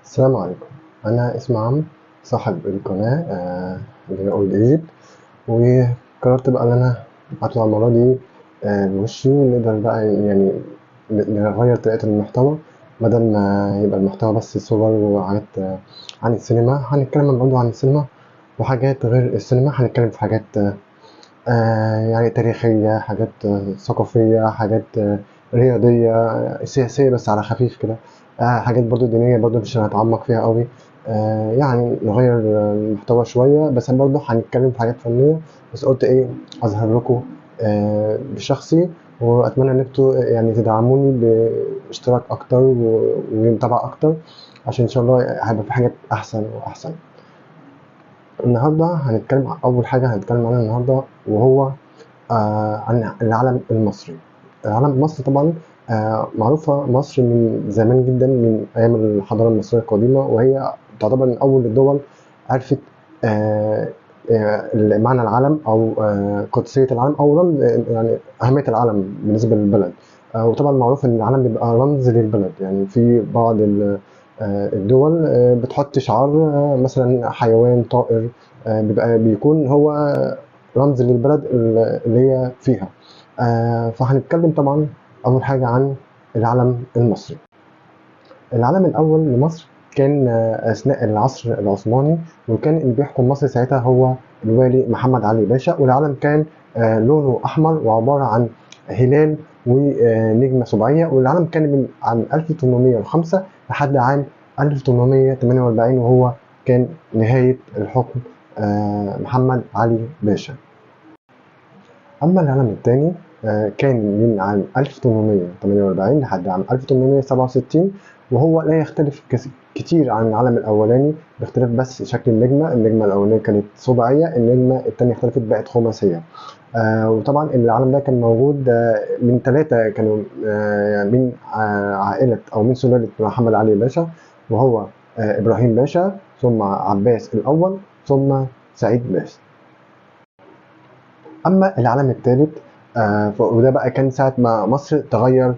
السلام عليكم. أنا اسمي عمرو، صاحب القناة اللي هي أولد إيجيبت، وقررت بقى إن أنا أطلع المرة دي بوشي، ونقدر بقى يعني نغير طريقة المحتوى. بدل ما يبقى المحتوى بس صور وحاجات عن السينما، هنتكلم برضه عن السينما وحاجات غير السينما. هنتكلم في حاجات يعني تاريخية، حاجات ثقافية، حاجات رياضية، سياسية بس على خفيف كده، حاجات برضه دينية برضه مش هنتعمق فيها قوي. يعني نغير المحتوى شوية، بس برضه هنتكلم في حاجات فنية. بس قلت ايه، اظهر لكم بشخصي، واتمنى ان انتوا يعني تدعموني باشتراك اكتر ومتابعة اكتر، عشان ان شاء الله هيبقى في حاجات احسن واحسن. النهارده هنتكلم أول حاجة هنتكلم عنها النهارده، وهو عن العلم المصري. العلم مصر طبعا معروفة مصر من زمان جدا، من أيام الحضارة المصرية القديمة، وهي تعتبر من أول الدول عرفت آه، معنى العلم، أو قدسية العلم، أو رمز يعني أهمية العلم بالنسبة للبلد. وطبعا معروف إن العلم بيبقى رمز للبلد. يعني في بعض الدول بتحط شعار مثلا حيوان، طائر، بيكون هو رمز للبلد اللي هي فيها. فهنتكلم طبعا أول حاجة عن العلم المصري. العلم الأول لمصر كان أثناء العصر العثماني، وكان اللي بيحكم مصر ساعتها هو الوالي محمد علي باشا. والعلم كان لونه أحمر، وعبارة عن هلال ونجمة سباعية. والعلم كان من عام 1805 لحد عام 1848، وهو كان نهاية الحكم محمد علي باشا. أما العلم الثاني كان من عام 1848 لحد عام 1867، وهو لا يختلف كتير عن العلم الأولاني، باختلاف بس شكل النجمة. النجمة الأولانية كانت سباعية، النجمة الثانية اختلفت بقت خماسية. وطبعا العلم ده كان موجود من ثلاثة كانوا من عائلة أو من سلالة محمد علي باشا، وهو إبراهيم باشا، ثم عباس الأول، ثم سعيد باشا. أما العلم الثالث وده بقى كان ساعة ما مصر تغير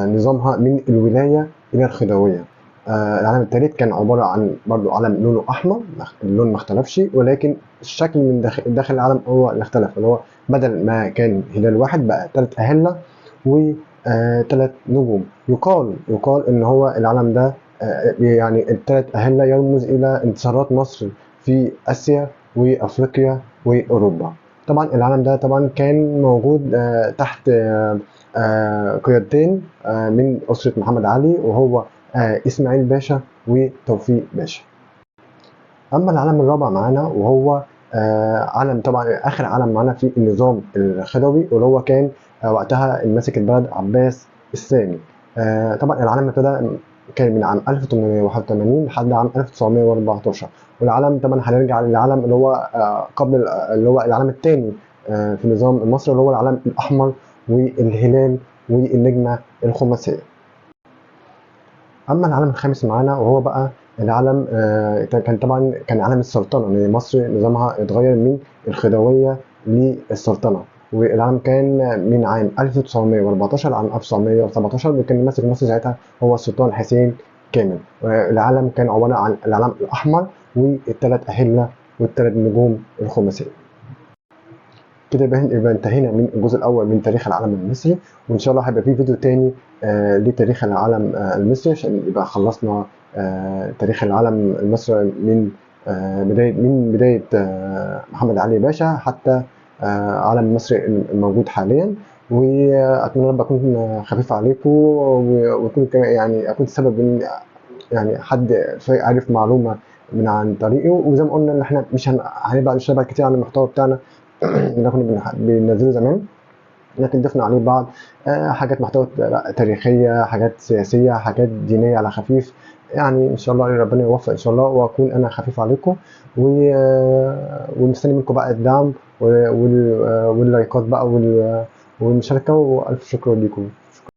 نظامها من الولاية إلى الخديوية. العلم الثالث كان عبارة عن برضو علم لونه أحمر، اللون ما اختلفش، ولكن الشكل من داخل العلم هو اللي اختلف، اللي هو بدل ما كان هلال واحد بقى 3 أهلة و3 نجوم. يقال إن هو العلم ده يعني ال3 أهلة يرمز إلى انتصارات مصر في آسيا وأفريقيا وأوروبا. طبعا العلم ده طبعا كان موجود تحت قيادتين من أسرة محمد علي، وهو إسماعيل باشا وتوفيق باشا. أما العلم الرابع معانا، وهو علم طبعا آخر علم معانا في النظام الخديوي، واللي هو كان وقتها ماسك البلد عباس الثاني. طبعا العلم ابتدى كان من عام 1881 لحد عام 1914. والعلم طبعا هنرجع للعلم اللي هو قبل اللي هو العلم الثاني في النظام المصري، اللي هو العلم الأحمر والهلال والنجمة الخماسية. أما العلم الخامس معانا، وهو بقى العلم كان طبعا كان علم السلطنة، لأن مصر نظامها اتغير من الخديوية للسلطنة. والعلم كان من عام 1914 لعام 1917، وكان ماسك مصر ساعتها هو السلطان حسين كامل. العلم كان عبارة عن العلم الأحمر والثلاث أهلة والثلاث نجوم الخماسية. كده يبقى انتهينا من الجزء الاول من تاريخ العلم المصري، وان شاء الله هيبقى في فيديو تاني لتاريخ العلم المصري، عشان يبقى خلصنا تاريخ العلم المصري من بدايه محمد علي باشا حتى علم مصر الموجود حاليا. واتمنى رب اكون خفيف عليكم، واكون يعني اكون سبب ان يعني حد عارف معلومه من عن طريقي. وزي ما قلنا ان احنا مش هنبقى نشتغل كتير عن المحتوى بتاعنا اللي كنا بننزله زمان، لكن ضفنا عليه بعض حاجات محتوى تاريخية، حاجات سياسية، حاجات دينية على خفيف. يعني إن شاء الله ربنا يوفق إن شاء الله، وأكون أنا خفيف عليكم. ومستني منكم بقى الدعم واللايكات بقى والمشاركة، وألف شكر لكم.